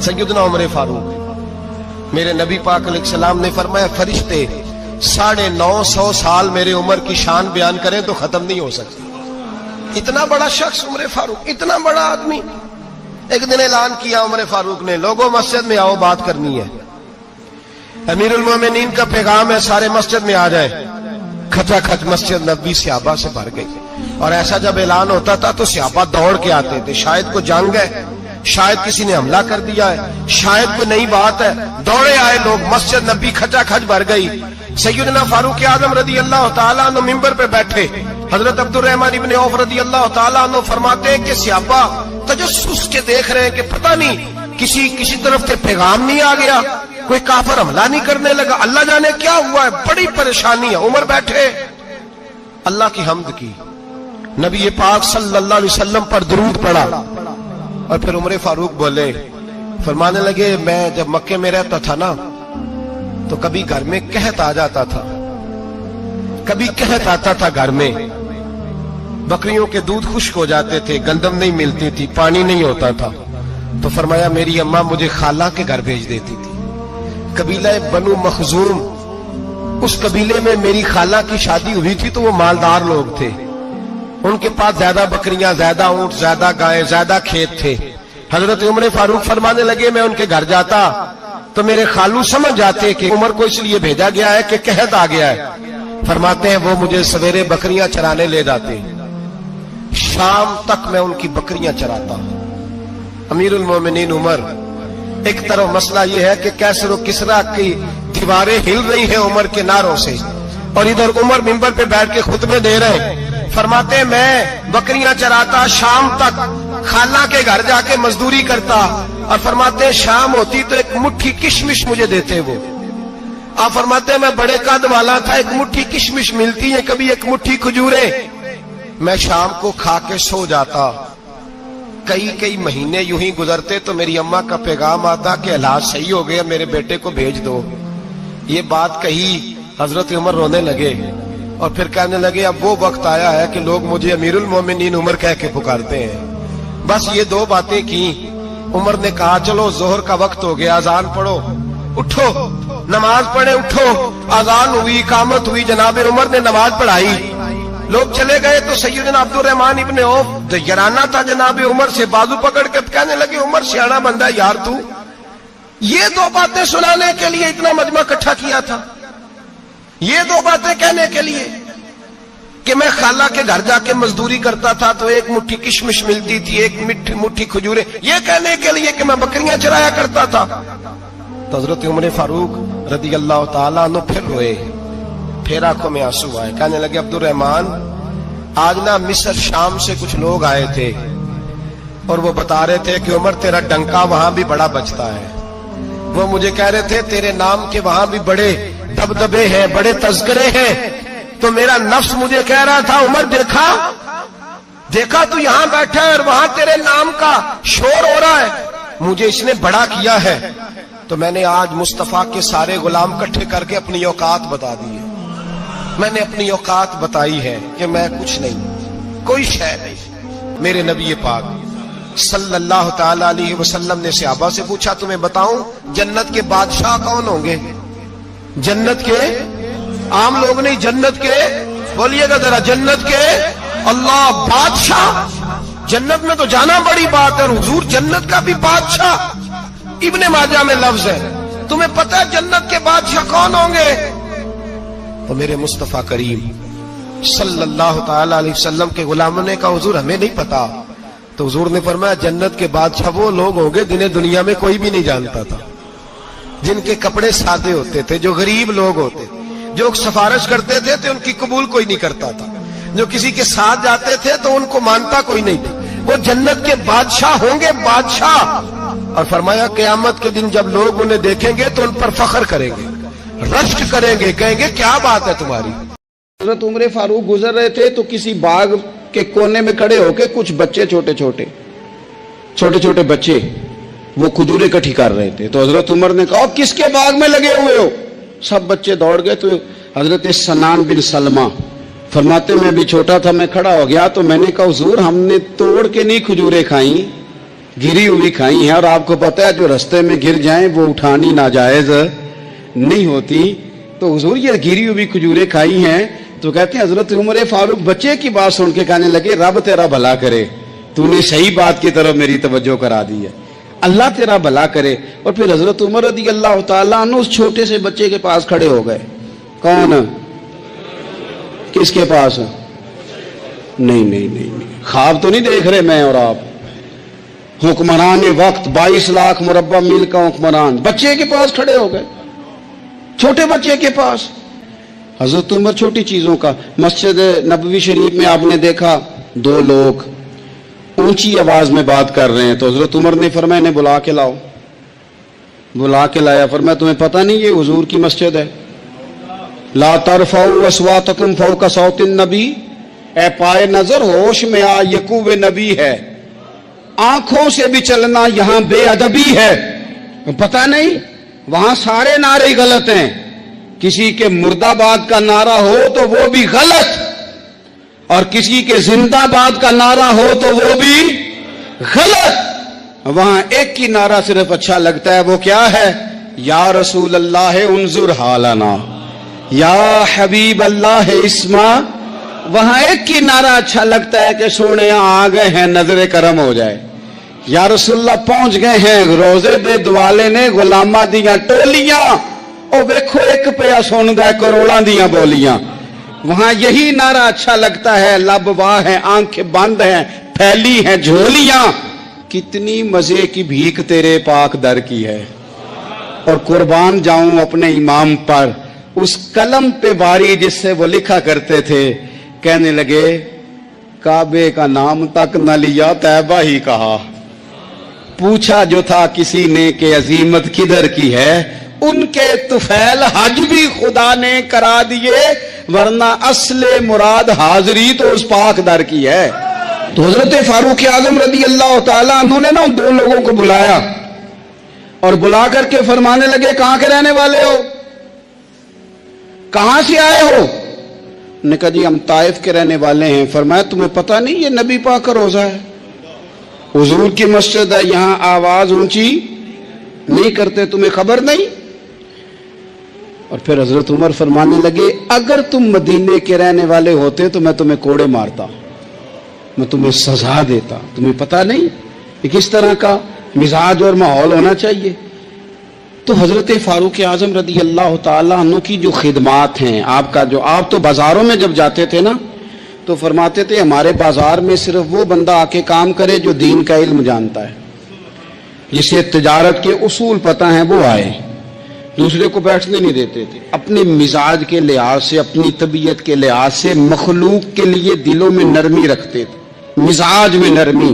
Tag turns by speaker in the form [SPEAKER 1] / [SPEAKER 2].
[SPEAKER 1] सैयदना उमर फारूक, मेरे नबी पाक अलैहिस्सलाम ने फरमाया फरिश्ते 950 साल मेरे उम्र की शान बयान करें तो खत्म नहीं हो सकती। इतना बड़ा शख्स उमर फारूक, इतना बड़ा आदमी। एक दिन ऐलान किया उमर फारूक ने, लोगों मस्जिद में आओ, बात करनी है। अमीरुल मोमिनीन का पैगाम है, सारे मस्जिद में आ जाए। खचाखच मस्जिद नबी सहाबा से भर गई, और ऐसा जब ऐलान होता था तो सहाबा दौड़ के आते थे। शायद को जंग है, शायद किसी ने हमला कर दिया है, शायद कोई नई बात है, दौड़े आए लोग। मस्जिद नबी खचाखच भर गई। सैयदना फारूक आजम रदी अल्लाह तआला अन्हु मिंबर पे बैठे। हजरत अब्दुर्रहमान इब्ने औफ रदी अल्लाह तआला अन्हु फरमाते हैं कि सहाबा तजस्सुस के देख रहे हैं कि पता नहीं किसी तरफ से पैगाम नहीं आ गया, कोई काफिर हमला नहीं करने लगा, अल्लाह जाने क्या हुआ है, बड़ी परेशानी है। उमर बैठे, अल्लाह की हम्द की, नबी पाक सल्लल्लाहु अलैहि वसल्लम पर दुरूद पढ़ा, और फिर उमर फारूक बोले, फरमाने लगे, मैं जब मक्के में रहता था ना तो कभी घर में कहत आ जाता था, कभी कहत आता था घर में, बकरियों के दूध खुश्क हो जाते थे, गंदम नहीं मिलती थी, पानी नहीं होता था, तो फरमाया मेरी अम्मा मुझे खाला के घर भेज देती थी। कबीला बनु मखजूम, उस कबीले में मेरी खाला की शादी हुई थी तो वो मालदार लोग थे, उनके पास ज्यादा बकरियां, ज्यादा ऊंट, ज्यादा गायें, ज्यादा खेत थे। हजरत उमर फारूक फरमाने लगे, मैं उनके घर जाता तो मेरे खालू समझ जाते कि उमर को इसलिए भेजा गया है कि कहत आ गया है। फरमाते हैं वो मुझे सवेरे बकरियां चराने ले जाते, शाम तक मैं उनकी बकरियां चराता। अमीरुल मोमिनीन उमर, एक तरफ मसला यह है कि कैसर और किसरा की दीवारें हिल रही हैं उमर के नारों से, और इधर उमर मिंबर पे बैठ के खुतबे दे रहे हैं। फरमाते मैं बकरियां चराता, शाम तक खाला के घर जाके मजदूरी करता, और फरमाते शाम होती तो एक मुट्ठी किशमिश मुझे देते वो। आप फरमाते मैं बड़े कद वाला था, एक मुट्ठी किशमिश मिलती है, कभी एक मुट्ठी खजूरे, मैं शाम को खा के सो जाता। कई महीने यूं ही गुजरते तो मेरी अम्मा का पैगाम आता कि हालात सही हो गया, मेरे बेटे को भेज दो। ये बात कही, हजरत उमर रोने लगे और फिर कहने लगे, अब वो वक्त आया है कि लोग मुझे अमीरुल मोमिनीन उमर कह के पुकारते हैं। बस ये दो बातें की। उमर ने कहा, चलो जोहर का वक्त हो गया, अजान पढ़ो, उठो नमाज पढ़े, उठो। अजान हुई, इकामत हुई, जनाब उमर ने नमाज पढ़ाई, लोग चले गए तो सैयदना अब्दुर्रहमान इब्ने औफ यराना था जनाब उमर से, बाजू पकड़ के कहने लगे, उमर सियाना बंदा यार तू, ये दो बातें सुनाने के लिए इतना मजमा इकट्ठा किया था, ये दो बातें कहने के लिए कि मैं खाला के घर जाके मजदूरी करता था तो एक मुट्ठी किशमिश मिलती थी, एक मुट्ठी खजूरे, ये कहने के लिए कि मैं बकरियां चराया करता था। तो हजरत उमर फारूक रदी अल्लाह तआला अन्हु फिर रोए, फिर आंखों में आंसू आए। कहने लगे, अब्दुर्रहमान आज ना मिस्र शाम से कुछ लोग आए थे और वो बता रहे थे कि उमर तेरा डंका वहां भी बड़ा बजता है। वो मुझे कह रहे थे तेरे नाम के वहां भी बड़े दबदबे हैं, बड़े तज़किरे हैं। तो मेरा नफ्स मुझे कह रहा था, उमर देखा तू यहां बैठा है और वहां तेरे नाम का शोर हो रहा है, मुझे इसने बड़ा किया है। तो मैंने आज मुस्तफा के सारे गुलाम इकट्ठे करके अपनी औकात बता दी है। मैंने अपनी औकात बताई है कि मैं कुछ नहीं, कोई शय नहीं। मेरे नबी पाक सल्लल्लाहु ताला अलैहि वसल्लम ने सहाबा से पूछा, तुम्हें बताऊं जन्नत के बादशाह कौन होंगे? जन्नत के आम लोग नहीं, जन्नत के, बोलिएगा जरा, जन्नत के अल्लाह बादशाह। जन्नत में तो जाना बड़ी बात है, हुजूर जन्नत का भी बादशाह। इब्ने माजा में लफ्ज है, तुम्हें पता है जन्नत के बादशाह कौन होंगे? तो मेरे मुस्तफा करीम सल्लल्लाहु ताला अलैहि वसल्लम के गुलामों ने कहा, हुजूर हमें नहीं पता। तो हुजूर ने फरमाया, जन्नत के बादशाह वो लोग होंगे जिन्हें दुनिया में कोई भी नहीं जानता था, जिनके कपड़े सादे होते थे, जो गरीब लोग होते, जो सिफारिश करते थे तो उनकी कबूल कोई नहीं करता था, जो किसी के साथ जाते थे तो उनको मानता कोई नहीं था, वो जन्नत के बादशाह होंगे, बादशाह। और फरमाया क़यामत के दिन जब लोग उन्हें देखेंगे तो उन पर फख्र करेंगे, रश्क करेंगे, कहेंगे क्या बात है तुम्हारी। हज़रत उमर फारूक गुजर रहे थे तो किसी बाग के कोने में खड़े होके कुछ बच्चे, छोटे छोटे बच्चे वो खजूरें इकट्ठी कर रहे थे। तो हजरत उमर ने कहा, किसके बाग में लगे हुए हो? सब बच्चे दौड़ गए। तो हजरत सनान बिन सलमा फरमाते, मैं भी छोटा था, मैं खड़ा हो गया तो मैंने कहा, हुजूर हमने तोड़ के नहीं खजूरें खाई,
[SPEAKER 2] گری ہوئی کھائی ہیں، اور آپ کو پتا ہے جو رستے میں گر جائیں وہ اٹھانی ناجائز نہیں ہوتی. تو حضور یہ گری ہوئی کھجوریں کھائی ہیں. تو کہتے ہیں حضرت عمر فاروق بچے کی بات سن کے کہنے لگے رب تیرا بھلا کرے، تو نے صحیح بات کی طرف میری توجہ کرا دی ہے، اللہ تیرا بھلا کرے. اور پھر حضرت عمر رضی اللہ تعالیٰ عنہ اس چھوٹے سے بچے کے پاس کھڑے ہو گئے. کون؟ کس کے پاس؟ نہیں، خواب تو نہیں دیکھ رہے میں اور آپ. حکمران وقت 22 لاکھ مربع میل کا حکمران بچے کے پاس کھڑے ہو گئے، چھوٹے بچے کے پاس. حضرت عمر چھوٹی چیزوں کا. مسجد نبوی شریف میں آپ نے دیکھا 2 لوگ اونچی آواز میں بات کر رہے ہیں، تو حضرت عمر نے فرمایا انہیں بلا کے لاؤ. بلا کے لایا. فرمایا تمہیں پتہ نہیں یہ حضور کی مسجد ہے؟ لا ترفعوا اصواتکم فوق صوت النبی. اے پائے نظر ہوش میں آ، یقوب نبی ہے. آنکھوں سے بھی چلنا یہاں بے ادبی ہے. پتہ نہیں وہاں سارے نعرے غلط ہیں، کسی کے مرد آباد کا نعرہ ہو تو وہ بھی غلط، اور کسی کے زندہ باد کا نعرہ ہو تو وہ بھی غلط. وہاں ایک کی نعرہ صرف اچھا لگتا ہے، وہ کیا ہے؟ یا رسول اللہ انظر حالنا، یا حبیب اللہ اسما. وہاں ایک کی نعرہ اچھا لگتا ہے کہ سونے آ گئے ہیں نظر کرم ہو جائے. یا رسول اللہ پہنچ گئے ہیں روزے دے دوالے نے غلامہ دیاں ٹولیاں، او ویکھو ایک پیا سن گئے کروڑاں دیاں بولیاں. وہاں یہی نعرہ اچھا لگتا ہے. لب واہ ہیں، آنکھیں بند ہیں، پھیلی ہیں جھولیاں، کتنی مزے کی بھیک تیرے پاک در کی ہے. اور قربان جاؤں اپنے امام پر، اس قلم پہ باری جس سے وہ لکھا کرتے تھے. کہنے لگے کعبے کا نام تک نہ لیا، طیبہ ہی کہا. پوچھا جو تھا کسی نے کہ عظیمت کدھر کی ہے، ان کے طفیل حج بھی خدا نے کرا دیے، ورنہ اصل مراد حاضری تو اس پاک در کی ہے. تو حضرت فاروق اعظم رضی اللہ تعالیٰ عنہ نے نا ان 2 لوگوں کو بلایا اور بلا کر کے فرمانے لگے کہاں کے رہنے والے ہو، کہاں سے آئے ہو؟ نے کہا جی ہم طائف کے رہنے والے ہیں. فرمایا تمہیں پتہ نہیں یہ نبی پاک کا روزہ ہے، حضور کی مسجد ہے، یہاں آواز اونچی نہیں کرتے، تمہیں خبر نہیں؟ اور پھر حضرت عمر فرمانے لگے اگر تم مدینے کے رہنے والے ہوتے تو میں تمہیں کوڑے مارتا، میں تمہیں سزا دیتا. تمہیں پتہ نہیں کہ کس طرح کا مزاج اور ماحول ہونا چاہیے. تو حضرت فاروق اعظم رضی اللہ تعالیٰ عنہ کی جو خدمات ہیں، آپ تو بازاروں میں جب جاتے تھے نا تو فرماتے تھے ہمارے بازار میں صرف وہ بندہ آ کے کام کرے جو دین کا علم جانتا ہے، جسے تجارت کے اصول پتہ ہیں وہ آئے. دوسرے کو بیٹھنے نہیں دیتے تھے. اپنے مزاج کے لحاظ سے، اپنی طبیعت کے لحاظ سے مخلوق کے لیے دلوں میں نرمی رکھتے تھے، مزاج میں نرمی.